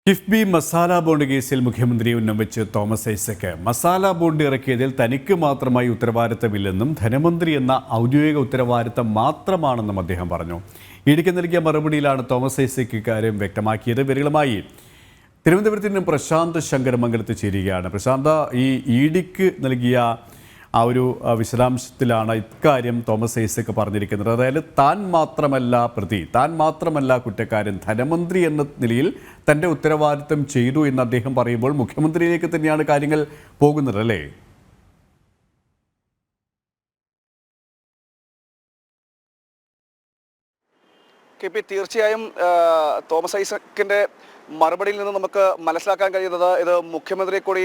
KIIFB masala bond കേസിൽ മുഖ്യമന്ത്രിയെ ഉന്നമിച്ച് Thomas Isaac masala bond ഇറക്കിയതിൽ തനിക്ക് മാത്രമായി ഉത്തരവാദിത്തമില്ലെന്നും ധനമന്ത്രി എന്ന ഔദ്യോഗിക ഉത്തരവാദിത്തം മാത്രമാണെന്നും അദ്ദേഹം പറഞ്ഞു. ഇഡിക്ക് നൽകിയ മറുപടിയിലാണ് തോമസ് ഐസക് ഇക്കാര്യം വ്യക്തമാക്കിയത്. വിവരങ്ങളുമായി തിരുവനന്തപുരത്ത് നിന്നും പ്രശാന്ത് ശങ്കരമംഗലത്ത് ചേരുകയാണ്. പ്രശാന്ത്, ഈ ഇഡിക്ക് നൽകിയ ആ ഒരു വിശദാംശത്തിലാണ് ഇക്കാര്യം തോമസ് ഐസക് പറഞ്ഞിരിക്കുന്നത്. അതായത് താൻ മാത്രമല്ല പ്രതി, താൻ മാത്രമല്ല കുറ്റക്കാരൻ, ധനമന്ത്രി എന്ന നിലയിൽ തൻ്റെ ഉത്തരവാദിത്തം ചെയ്തു എന്ന് അദ്ദേഹം പറയുമ്പോൾ മുഖ്യമന്ത്രിയിലേക്ക് തന്നെയാണ് കാര്യങ്ങൾ പോകുന്നത്, അല്ലേ? തീർച്ചയായും തോമസ് ഐസക്കിന്റെ മറുപടിയിൽ നിന്ന് നമുക്ക് മനസ്സിലാക്കാൻ കഴിയുന്നത് ഇത് മുഖ്യമന്ത്രിയെ കൂടി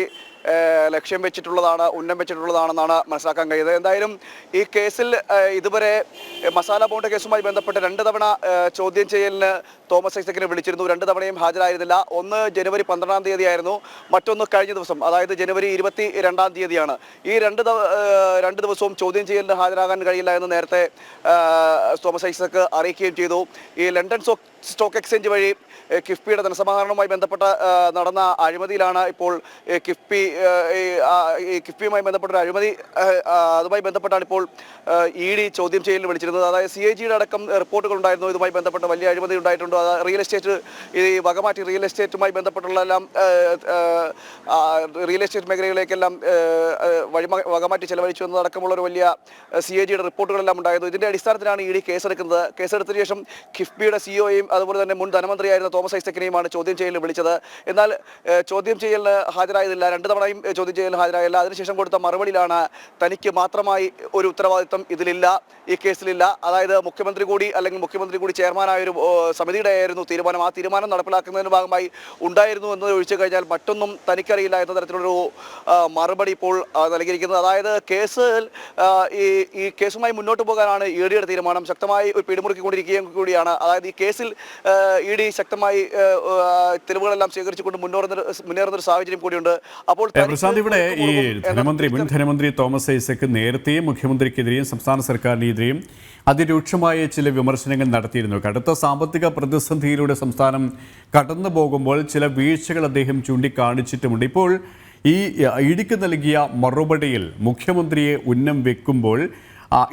ലക്ഷ്യം വെച്ചിട്ടുള്ളതാണ്, ഉന്നം വെച്ചിട്ടുള്ളതാണെന്നാണ് മനസ്സിലാക്കാൻ കഴിയുന്നത്. എന്തായാലും ഈ കേസിൽ ഇതുവരെ മസാല ബോണ്ട് കേസുമായി ബന്ധപ്പെട്ട് 2 തവണ ചോദ്യം ചെയ്യലിന് തോമസ് ഐസക്കിനെ വിളിച്ചിരുന്നു. 2 തവണയും ഹാജരായിരുന്നില്ല. ഒന്ന് ജനുവരി 12-ാം തീയതിയായിരുന്നു, മറ്റൊന്ന് കഴിഞ്ഞ ദിവസം, അതായത് ജനുവരി 22-ാം തീയതിയാണ്. ഈ രണ്ട് ദിവസവും ചോദ്യം ചെയ്യലിന് ഹാജരാകാൻ കഴിയില്ല എന്ന് നേരത്തെ തോമസ് ഐസക് അറിയിക്കുകയും ചെയ്തു. ഈ ലണ്ടൻ സ്റ്റോക്ക് എക്സ്ചേഞ്ച് വഴി കിഫ്ബിയുടെ ധനസമാഹരണവുമായി ബന്ധപ്പെട്ട നടന്ന അഴിമതിയിലാണ് ഇപ്പോൾ കിഫ്ബിയുമായി ബന്ധപ്പെട്ട അഴിമതി, അതുമായി ബന്ധപ്പെട്ടാണ് ഇപ്പോൾ ഇഡി ചോദ്യം ചെയ്യലിന് വിളിച്ചിരുന്നത്. അതായത് CAG-യുടെ അടക്കം റിപ്പോർട്ടുകൾ ഉണ്ടായിരുന്നു. ഇതുമായി ബന്ധപ്പെട്ട വലിയ അഴിമതി ഉണ്ടായിട്ടുണ്ട്. റിയൽ എസ്റ്റേറ്റ്, ഈ വകമാറ്റി റിയൽ എസ്റ്റേറ്റുമായി ബന്ധപ്പെട്ടുള്ള എല്ലാം, റിയൽ എസ്റ്റേറ്റ് മേഖലകളിലേക്കെല്ലാം വകമാറ്റി ചെലവഴിച്ചു എന്നതടക്കമുള്ള ഒരു വലിയ CAG-യുടെ റിപ്പോർട്ടുകളെല്ലാം ഉണ്ടായിരുന്നു. ഇതിന്റെ അടിസ്ഥാനത്തിലാണ് ഇഡി കേസെടുക്കുന്നത്. കേസെടുത്തതിനു ശേഷം കിഫ്ബിയുടെ CEO-യും അതുപോലെ തന്നെ മുൻ ധനമന്ത്രിയായിരുന്ന തോമസ് ഐസക്കിനെയുമാണ് ചോദ്യം ചെയ്യലിന് വിളിച്ചത്. എന്നാൽ ചോദ്യം ചെയ്യലിന് ഹാജരായതില്ല. 2 തവണയും ചോദ്യം ചെയ്യലിന് ഹാജരായില്ല. അതിനുശേഷം കൊടുത്ത മറുപടിയിലാണ് തനിക്ക് മാത്രമായി ഒരു ഉത്തരവാദിത്തം ഇതിലില്ല, ഈ കേസിലില്ല. അതായത് മുഖ്യമന്ത്രി കൂടി ചെയർമാനായ ഒരു സമിതിയുടെ ആയിരുന്നു തീരുമാനം. ആ തീരുമാനം നടപ്പിലാക്കുന്നതിന് ഭാഗമായി ഉണ്ടായിരുന്നു എന്ന് ഒഴിച്ചു കഴിഞ്ഞാൽ മറ്റൊന്നും തനിക്കറിയില്ല എന്ന തരത്തിലൊരു മറുപടി ഇപ്പോൾ നൽകിയിരിക്കുന്നത്. അതായത് ഈ കേസുമായി മുന്നോട്ട് പോകാനാണ് ഇഡിയുടെ തീരുമാനം. ശക്തമായി ഒരു പിടിമുറുക്കിക്കൊണ്ടിരിക്കുകയും കൂടിയാണ്. അതായത് ഈ കേസിൽ ഇഡി ശക്തമായി തെളിവുകളെല്ലാം ശേഖരിച്ചുകൊണ്ട് മുന്നേറുന്ന ഒരു സാഹചര്യം കൂടിയുണ്ട്. അപ്പോൾ പ്രശാന്ത്, ഇവിടെ ഈ മുൻ ധനമന്ത്രി തോമസ് ഐസക് നേരത്തെയും മുഖ്യമന്ത്രിക്കെതിരെയും സംസ്ഥാന സർക്കാരിനെതിരെയും അതിരൂക്ഷമായ ചില വിമർശനങ്ങൾ നടത്തിയിരുന്നു. കടുത്ത സാമ്പത്തിക പ്രതിസന്ധിയിലൂടെ സംസ്ഥാനം കടന്നു പോകുമ്പോൾ ചില വീഴ്ചകൾ അദ്ദേഹം ചൂണ്ടിക്കാണിച്ചിട്ടുമുണ്ട്. ഇപ്പോൾ ഈ ഇഡിക്ക് നൽകിയ മറുപടിയിൽ മുഖ്യമന്ത്രിയെ ഉന്നം വെക്കുമ്പോൾ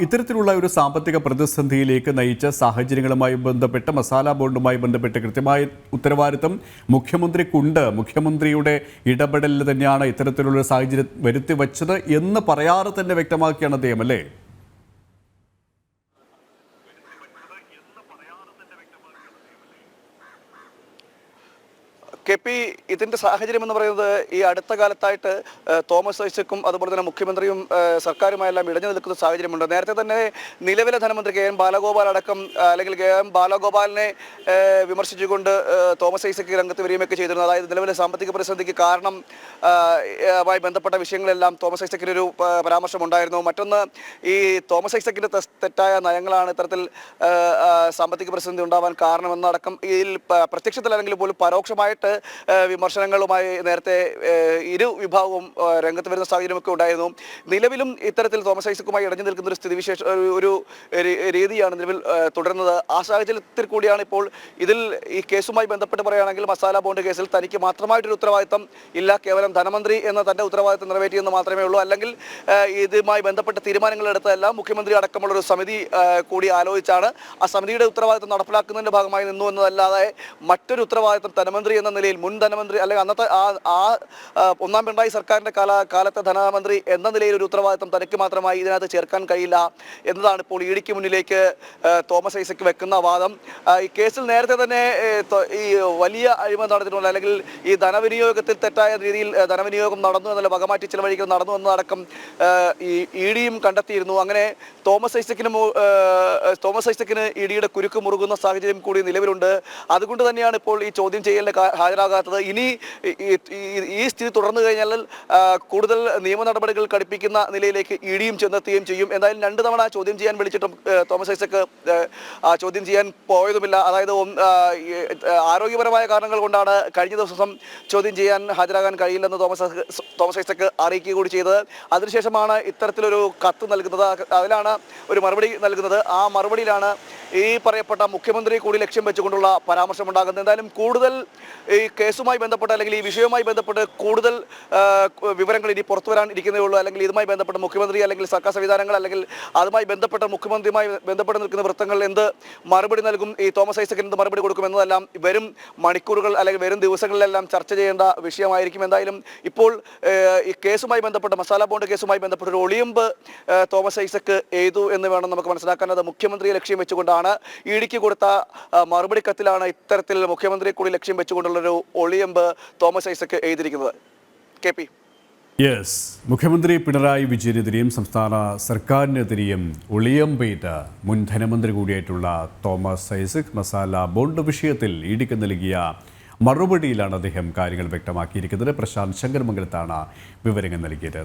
ഇത്തരത്തിലുള്ള ഒരു സാമ്പത്തിക പ്രതിസന്ധിയിലേക്ക് നയിച്ച സാഹചര്യങ്ങളുമായി ബന്ധപ്പെട്ട് മസാല ബോണ്ടുമായി ബന്ധപ്പെട്ട് കൃത്യമായ ഉത്തരവാദിത്തം മുഖ്യമന്ത്രിക്കുണ്ട്, മുഖ്യമന്ത്രിയുടെ ഇടപെടലിൽ തന്നെയാണ് ഇത്തരത്തിലുള്ള സാഹചര്യം വരുത്തി വച്ചത് എന്ന് പറയാതെ തന്നെ വ്യക്തമാക്കിയാണ് അദ്ദേഹം, അല്ലേ? ഇതിന്റെ സാഹചര്യം എന്ന് പറയുന്നത് ഈ അടുത്ത കാലത്തായിട്ട് തോമസ് ഐസക്കും അതുപോലെ തന്നെ മുഖ്യമന്ത്രിയും സർക്കാരുമായെല്ലാം ഇടഞ്ഞു നിൽക്കുന്ന സാഹചര്യമുണ്ട്. നേരത്തെ തന്നെ നിലവിലെ ധനമന്ത്രി KM ബാലഗോപാൽ അടക്കം, അല്ലെങ്കിൽ KM ബാലഗോപാലിനെ വിമർശിച്ചുകൊണ്ട് തോമസ് ഐസക് രംഗത്ത് വരികയൊക്കെ ചെയ്തിരുന്നു. അതായത് നിലവിലെ സാമ്പത്തിക പ്രതിസന്ധിക്ക് കാരണമായി ബന്ധപ്പെട്ട വിഷയങ്ങളെല്ലാം തോമസ് ഐസക്കിന് ഒരു പരാമർശം ഉണ്ടായിരുന്നു. മറ്റൊന്ന്, ഈ തോമസ് ഐസക്കിന്റെ തെറ്റായ നയങ്ങളാണ് ഇത്തരത്തിൽ സാമ്പത്തിക പ്രതിസന്ധി ഉണ്ടാവാൻ കാരണമെന്നടക്കം ഇതിൽ പ്രത്യക്ഷത്തിൽ അല്ലെങ്കിൽ പോലും പരോക്ഷമായിട്ട് വിമർശനങ്ങളുമായി നേരത്തെ ഇരു വിഭാഗവും രംഗത്ത് വരുന്ന സാഹചര്യമൊക്കെ ഉണ്ടായിരുന്നു. നിലവിലും ഇത്തരത്തിൽ തോമസ് ഐസക്കുമായി ഇടഞ്ഞു നിൽക്കുന്ന ഒരു സ്ഥിതിവിശേഷ ഒരു രീതിയാണ് നിലവിൽ തുടരുന്നത്. ആ സാഹചര്യത്തിൽ കൂടിയാണ് ഇപ്പോൾ ഈ കേസുമായി ബന്ധപ്പെട്ട് പറയുകയാണെങ്കിൽ മസാല ബോണ്ട് കേസിൽ തനിക്ക് മാത്രമായിട്ടൊരു ഉത്തരവാദിത്തം ഇല്ല, കേവലം ധനമന്ത്രി എന്ന തന്റെ ഉത്തരവാദിത്തം നിറവേറ്റിയെന്ന് മാത്രമേ ഉള്ളൂ. അല്ലെങ്കിൽ ഇതുമായി ബന്ധപ്പെട്ട തീരുമാനങ്ങൾ എടുത്തതെല്ലാം മുഖ്യമന്ത്രി അടക്കമുള്ള ഒരു സമിതി കൂടി ആലോചിച്ചാണ്. ആ സമിതിയുടെ ഉത്തരവാദിത്തം നടപ്പിലാക്കുന്നതിന്റെ ഭാഗമായി നിന്നു എന്നതല്ലാതെ മറ്റൊരു ഉത്തരവാദിത്തം ധനമന്ത്രി എന്ന നിലയിൽ, മുൻ ധനമന്ത്രി അല്ലെങ്കിൽ അന്നത്തെ ഒന്നാം പിണറായി സർക്കാരിന്റെ കാലത്തെ ധനമന്ത്രി എന്ന നിലയിൽ ഒരു ഉത്തരവാദിത്തം തനിക്ക് മാത്രമായി ഇതിനകത്ത് ചേർക്കാൻ കഴിയില്ല എന്നതാണ് ഇപ്പോൾ ഇഡിക്ക് മുന്നിലേക്ക് തോമസ് ഐസക് വെക്കുന്ന വാദം. ഈ കേസിൽ നേരത്തെ തന്നെ ഈ വലിയ അഴിമതി നടന്നിട്ടുണ്ട്, അല്ലെങ്കിൽ ഈ ധനവിനിയോഗത്തിൽ തെറ്റായ രീതിയിൽ ധനവിനിയോഗം നടന്നു എന്നുള്ള വകമാറ്റി ചിലവഴിക്കൽ നടന്നു എന്നതടക്കം ഈ ഇഡിയും കണ്ടെത്തിയിരുന്നു. അങ്ങനെ തോമസ് ഐസക്കിന് ഇഡിയുടെ കുരുക്ക് മുറുകുന്ന സാഹചര്യം കൂടി നിലവിലുണ്ട്. അതുകൊണ്ട് തന്നെയാണ് ഇപ്പോൾ ഈ ചോദ്യം ചെയ്യലിന് ഹാജരാകാത്തത്. ഇനി ഈ സ്ഥിതി തുടർന്നു കഴിഞ്ഞാൽ കൂടുതൽ നിയമ നടപടികൾ കടുപ്പിക്കുന്ന നിലയിലേക്ക് ഇഡിയും ചെന്നെത്തുകയും ചെയ്യും. എന്തായാലും 2 തവണ ചോദ്യം ചെയ്യാൻ വിളിച്ചിട്ടും തോമസ് ഐസക് ചോദ്യം ചെയ്യാൻ പോയതുമില്ല. അതായത് ആരോഗ്യപരമായ കാരണങ്ങൾ കൊണ്ടാണ് കഴിഞ്ഞ ദിവസം ചോദ്യം ചെയ്യാൻ ഹാജരാകാൻ കഴിയില്ലെന്ന് തോമസ് ഐസക് അറിയിക്കുക കൂടി ചെയ്തത്. അതിനുശേഷമാണ് ഇത്തരത്തിലൊരു കത്ത് നൽകുന്നത്. അതിലാണ് ഒരു മറുപടി നൽകുന്നത്. ആ മറുപടിയിലാണ് ഈ പറയപ്പെട്ട മുഖ്യമന്ത്രി കൂടി ലക്ഷ്യം വെച്ചുകൊണ്ടുള്ള പരാമർശമുണ്ടാകുന്നത്. എന്തായാലും കൂടുതൽ ഈ കേസുമായി ബന്ധപ്പെട്ട് അല്ലെങ്കിൽ ഈ വിഷയവുമായി ബന്ധപ്പെട്ട് കൂടുതൽ വിവരങ്ങൾ ഇനി പുറത്തു വരാൻ ഇരിക്കുന്നേ ഉള്ളൂ. അല്ലെങ്കിൽ ഇതുമായി ബന്ധപ്പെട്ട് മുഖ്യമന്ത്രി അല്ലെങ്കിൽ സർക്കാർ സംവിധാനങ്ങൾ അല്ലെങ്കിൽ അതുമായി ബന്ധപ്പെട്ട മുഖ്യമന്ത്രിയുമായി ബന്ധപ്പെട്ട് നിൽക്കുന്ന വൃത്തങ്ങൾ എന്ത് മറുപടി നൽകും, ഈ തോമസ് ഐസക്കിന് എന്ത് മറുപടി കൊടുക്കുമെന്നതെല്ലാം വരും മണിക്കൂറുകൾ അല്ലെങ്കിൽ വരും ദിവസങ്ങളിലെല്ലാം ചർച്ച ചെയ്യേണ്ട വിഷയമായിരിക്കും. എന്തായാലും ഇപ്പോൾ ഈ കേസുമായി ബന്ധപ്പെട്ട് മസാല ബോണ്ട് കേസുമായി ബന്ധപ്പെട്ട ഒരു ഒളിയമ്പ് തോമസ് ഐസക്ക് എഴുതു എന്ന് വേണം നമുക്ക് മനസ്സിലാക്കാൻ. അത് മുഖ്യമന്ത്രിയെ ലക്ഷ്യം വെച്ചുകൊണ്ടാണ്. ഇഡിക്ക് കൊടുത്ത മറുപടി കത്തിലാണ് ഇത്തരത്തിൽ മുഖ്യമന്ത്രിയെ കൂടി ലക്ഷ്യം വെച്ചുകൊണ്ടുള്ളൊരു ഒളിയമ്പ് തോമസ് ഐസക്ക് എഴുതിയിരിക്കുന്നത്. KP. യെസ്, മുഖ്യമന്ത്രി പിണറായി വിജയനെതിരെയും സംസ്ഥാന സർക്കാരിനെതിരെയും ഒളിയമ്പെയ്ത മുൻ ധനമന്ത്രി കൂടിയായിട്ടുള്ള തോമസ് ഐസക് മസാല ബോണ്ട് വിഷയത്തിൽ ഇഡിക്ക് നൽകിയ മറുപടിയിലാണ് അദ്ദേഹം കാര്യങ്ങൾ വ്യക്തമാക്കിയിരിക്കുന്നത്. പ്രശാന്ത് ശങ്കർമംഗലത്താണ് വിവരങ്ങൾ നൽകിയത്.